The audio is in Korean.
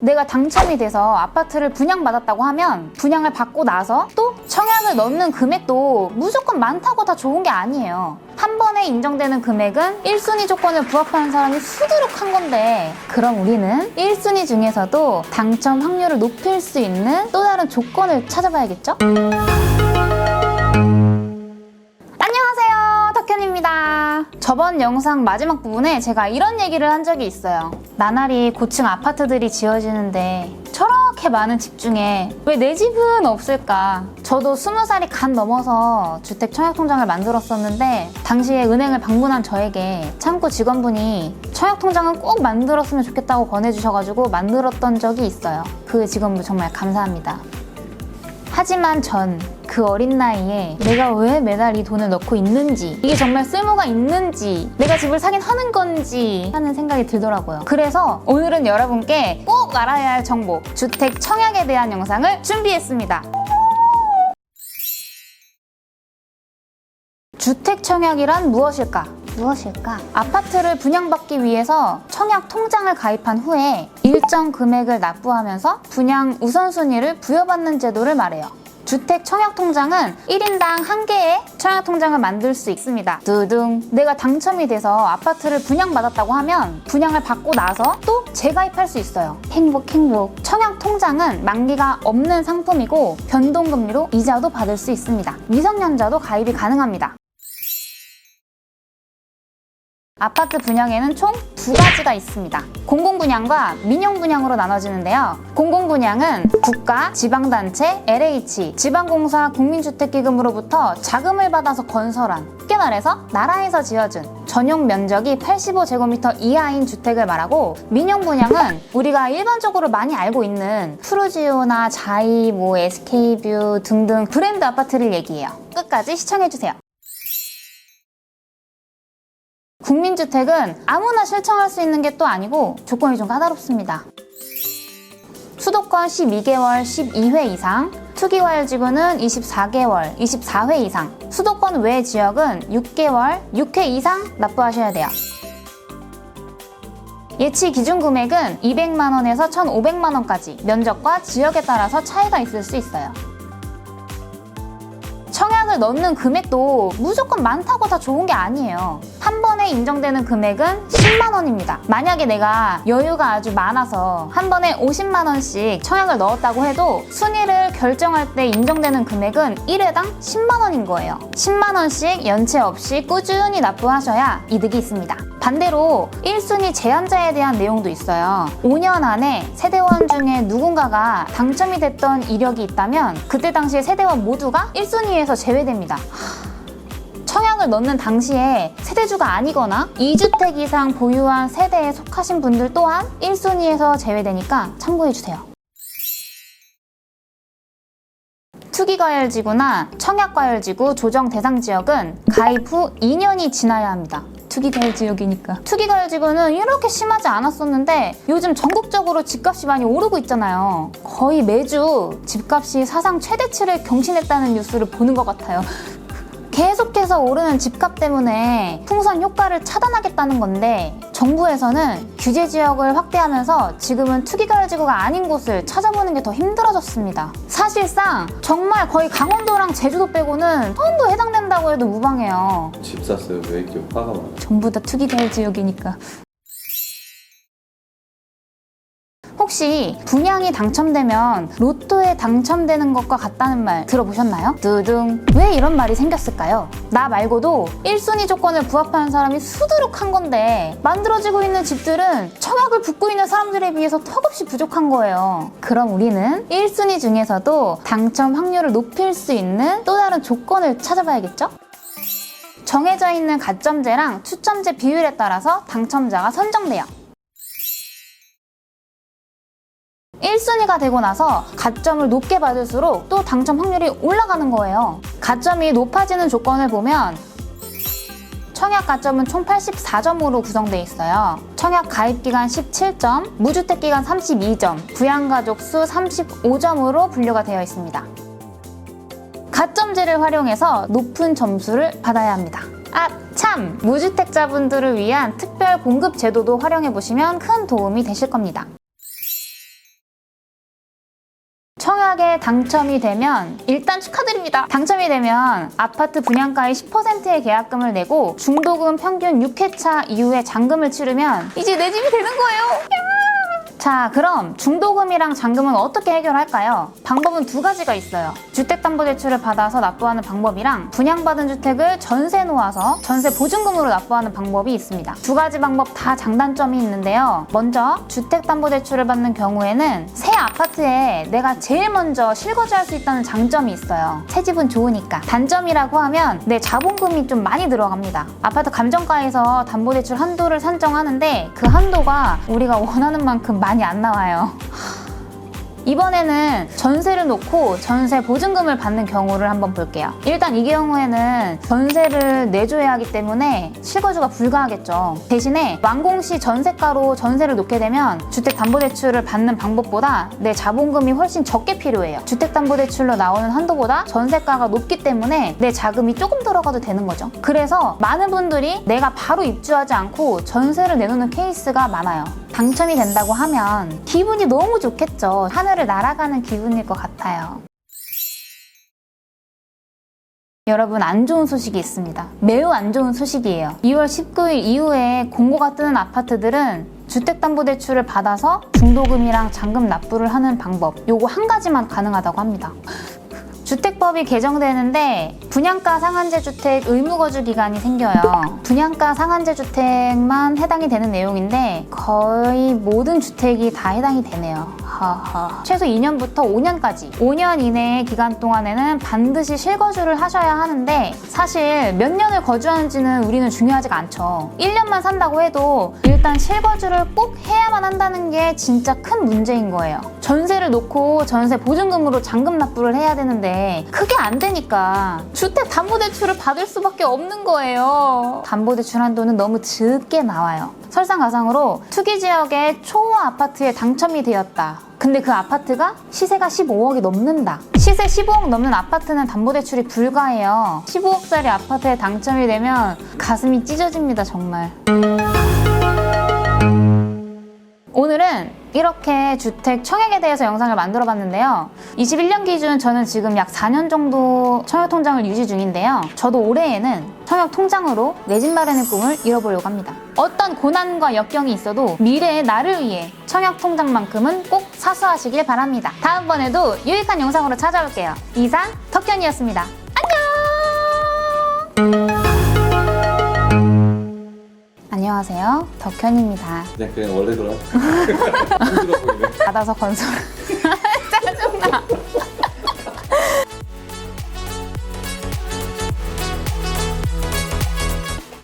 내가 당첨이 돼서 아파트를 분양받았다고 하면 분양을 받고 나서 또 청약을 넣는 금액도 무조건 많다고 다 좋은 게 아니에요. 한 번에 인정되는 금액은 1순위 조건을 부합하는 사람이 수두룩한 건데, 그럼 우리는 1순위 중에서도 당첨 확률을 높일 수 있는 또 다른 조건을 찾아봐야겠죠? 안녕하세요, 덕현입니다. 저번 영상 마지막 부분에 제가 이런 얘기를 한 적이 있어요. 나날이 고층 아파트들이 지어지는데 저렇게 많은 집 중에 왜 내 집은 없을까? 저도 20살이 간 넘어서 주택 청약통장을 만들었었는데, 당시에 은행을 방문한 저에게 창구 직원분이 청약통장은 꼭 만들었으면 좋겠다고 권해주셔가지고 만들었던 적이 있어요. 그 직원분 정말 감사합니다. 하지만 전 그 어린 나이에 내가 왜 매달 이 돈을 넣고 있는지, 이게 정말 쓸모가 있는지, 내가 집을 사긴 하는 건지 하는 생각이 들더라고요. 그래서 오늘은 여러분께 꼭 알아야 할 정보, 주택 청약에 대한 영상을 준비했습니다. 주택 청약이란 무엇일까? 아파트를 분양받기 위해서 청약 통장을 가입한 후에 일정 금액을 납부하면서 분양 우선순위를 부여받는 제도를 말해요. 주택 청약통장은 1인당 1개의 청약통장을 만들 수 있습니다. 두둥. 내가 당첨이 돼서 아파트를 분양받았다고 하면 분양을 받고 나서 또 재가입할 수 있어요. 행복. 청약통장은 만기가 없는 상품이고 변동금리로 이자도 받을 수 있습니다. 미성년자도 가입이 가능합니다. 아파트 분양에는 총 2가지가 있습니다. 공공분양과 민영분양으로 나눠지는데요. 공공분양은 국가, 지방단체, LH, 지방공사 국민주택기금으로부터 자금을 받아서 건설한, 쉽게 말해서 나라에서 지어준 전용 면적이 85제곱미터 이하인 주택을 말하고, 민영분양은 우리가 일반적으로 많이 알고 있는 푸르지오나 자이, SK뷰 등등 브랜드 아파트를 얘기해요. 끝까지 시청해주세요. 국민주택은 아무나 신청할 수 있는 게 또 아니고 조건이 좀 까다롭습니다. 수도권 12개월 12회 이상, 투기과열지구는 24개월 24회 이상, 수도권 외 지역은 6개월 6회 이상 납부하셔야 돼요. 예치 기준 금액은 200만원에서 1,500만원까지 면적과 지역에 따라서 차이가 있을 수 있어요. 청약을 넣는 금액도 무조건 많다고 다 좋은 게 아니에요. 한 번에 인정되는 금액은 10만원입니다. 만약에 내가 여유가 아주 많아서 한 번에 50만원씩 청약을 넣었다고 해도 순위를 결정할 때 인정되는 금액은 1회당 10만원인 거예요. 10만원씩 연체 없이 꾸준히 납부하셔야 이득이 있습니다. 반대로 1순위 제한자에 대한 내용도 있어요. 5년 안에 세대원 중에 누군가가 당첨이 됐던 이력이 있다면 그때 당시에 세대원 모두가 1순위에서 제외됩니다. 청약을 넣는 당시에 세대주가 아니거나 2주택 이상 보유한 세대에 속하신 분들 또한 1순위에서 제외되니까 참고해주세요. 투기과열지구나 청약과열지구 조정 대상 지역은 가입 후 2년이 지나야 합니다. 투기과열지역이니까. 투기과열지구는 이렇게 심하지 않았었는데 요즘 전국적으로 집값이 많이 오르고 있잖아요. 거의 매주 집값이 사상 최대치를 경신했다는 뉴스를 보는 것 같아요. 계속해서 오르는 집값 때문에 풍선 효과를 차단하겠다는 건데, 정부에서는 규제 지역을 확대하면서 지금은 투기과열지구가 아닌 곳을 찾아보는 게 더 힘들어졌습니다. 사실상 정말 거의 강원도랑 제주도 빼고는 전부 해당된다고 해도 무방해요. 집 샀어요. 왜 이렇게 화가 많아? 전부 다 투기과열지역이니까. 혹시 분양이 당첨되면 로또에 당첨되는 것과 같다는 말 들어보셨나요? 두둥. 왜 이런 말이 생겼을까요? 나 말고도 1순위 조건을 부합하는 사람이 수두룩한 건데 만들어지고 있는 집들은 청약을 붙고 있는 사람들에 비해서 턱없이 부족한 거예요. 그럼 우리는 1순위 중에서도 당첨 확률을 높일 수 있는 또 다른 조건을 찾아봐야겠죠? 정해져 있는 가점제랑 추첨제 비율에 따라서 당첨자가 선정돼요. 1순위가 되고 나서 가점을 높게 받을수록 또 당첨 확률이 올라가는 거예요. 가점이 높아지는 조건을 보면 청약 가점은 총 84점으로 구성되어 있어요. 청약 가입기간 17점, 무주택기간 32점, 부양가족 수 35점으로 분류가 되어 있습니다. 가점제를 활용해서 높은 점수를 받아야 합니다. 참! 무주택자분들을 위한 특별 공급 제도도 활용해보시면 큰 도움이 되실 겁니다. 청약에 당첨이 되면 일단 축하드립니다. 당첨이 되면 아파트 분양가의 10%의 계약금을 내고 중도금 평균 6회차 이후에 잔금을 치르면 이제 내 집이 되는 거예요. 자, 그럼 중도금이랑 잔금은 어떻게 해결할까요? 방법은 두 가지가 있어요. 주택담보대출을 받아서 납부하는 방법이랑 분양받은 주택을 전세 놓아서 전세 보증금으로 납부하는 방법이 있습니다. 두 가지 방법 다 장단점이 있는데요. 먼저 주택담보대출을 받는 경우에는 새 아파트에 내가 제일 먼저 실거주할 수 있다는 장점이 있어요. 새 집은 좋으니까. 단점이라고 하면 내 자본금이 좀 많이 들어갑니다. 아파트 감정가에서 담보대출 한도를 산정하는데 그 한도가 우리가 원하는 만큼 많이 안 나와요. 이번에는 전세를 놓고 전세 보증금을 받는 경우를 한번 볼게요. 일단 이 경우에는 전세를 내줘야 하기 때문에 실거주가 불가하겠죠. 대신에 완공 시 전세가로 전세를 놓게 되면 주택담보대출을 받는 방법보다 내 자본금이 훨씬 적게 필요해요. 주택담보대출로 나오는 한도보다 전세가가 높기 때문에 내 자금이 조금 들어가도 되는 거죠. 그래서 많은 분들이 내가 바로 입주하지 않고 전세를 내놓는 케이스가 많아요. 당첨이 된다고 하면 기분이 너무 좋겠죠. 하늘을 날아가는 기분일 것 같아요. 여러분, 안 좋은 소식이 있습니다. 매우 안 좋은 소식이에요. 2월 19일 이후에 공고가 뜨는 아파트들은 주택담보대출을 받아서 중도금이랑 잔금 납부를 하는 방법, 요거 한 가지만 가능하다고 합니다. 주택법이 개정되는데 분양가 상한제 주택 의무거주 기간이 생겨요. 분양가 상한제 주택만 해당이 되는 내용인데 거의 모든 주택이 다 해당이 되네요. 최소 2년부터 5년까지 5년 이내의 기간 동안에는 반드시 실거주를 하셔야 하는데 사실 몇 년을 거주하는지는 우리는 중요하지가 않죠. 1년만 산다고 해도 일단 실거주를 꼭 해야만 한다는 게 진짜 큰 문제인 거예요. 전세를 놓고 전세 보증금으로 잔금 납부를 해야 되는데 그게 안 되니까 주택담보대출을 받을 수밖에 없는 거예요. 담보대출 한도는 너무 적게 나와요. 설상가상으로 투기지역의 초호 아파트에 당첨이 되었다. 근데 그 아파트가 시세가 15억이 넘는다. 시세 15억 넘는 아파트는 담보대출이 불가해요. 15억짜리 아파트에 당첨이 되면 가슴이 찢어집니다, 정말. 오늘은 이렇게 주택 청약에 대해서 영상을 만들어 봤는데요. 21년 기준 저는 지금 약 4년 정도 청약통장을 유지 중인데요. 저도 올해에는 청약통장으로 내 집 마련의 꿈을 이뤄보려고 합니다. 어떤 고난과 역경이 있어도 미래의 나를 위해 청약통장만큼은 꼭 사수하시길 바랍니다. 다음번에도 유익한 영상으로 찾아올게요. 이상 덕현이었습니다. 안녕! 안녕하세요. 덕현입니다. 그냥 원래대로 하자. 힘들어 보이네. 받아서 건설.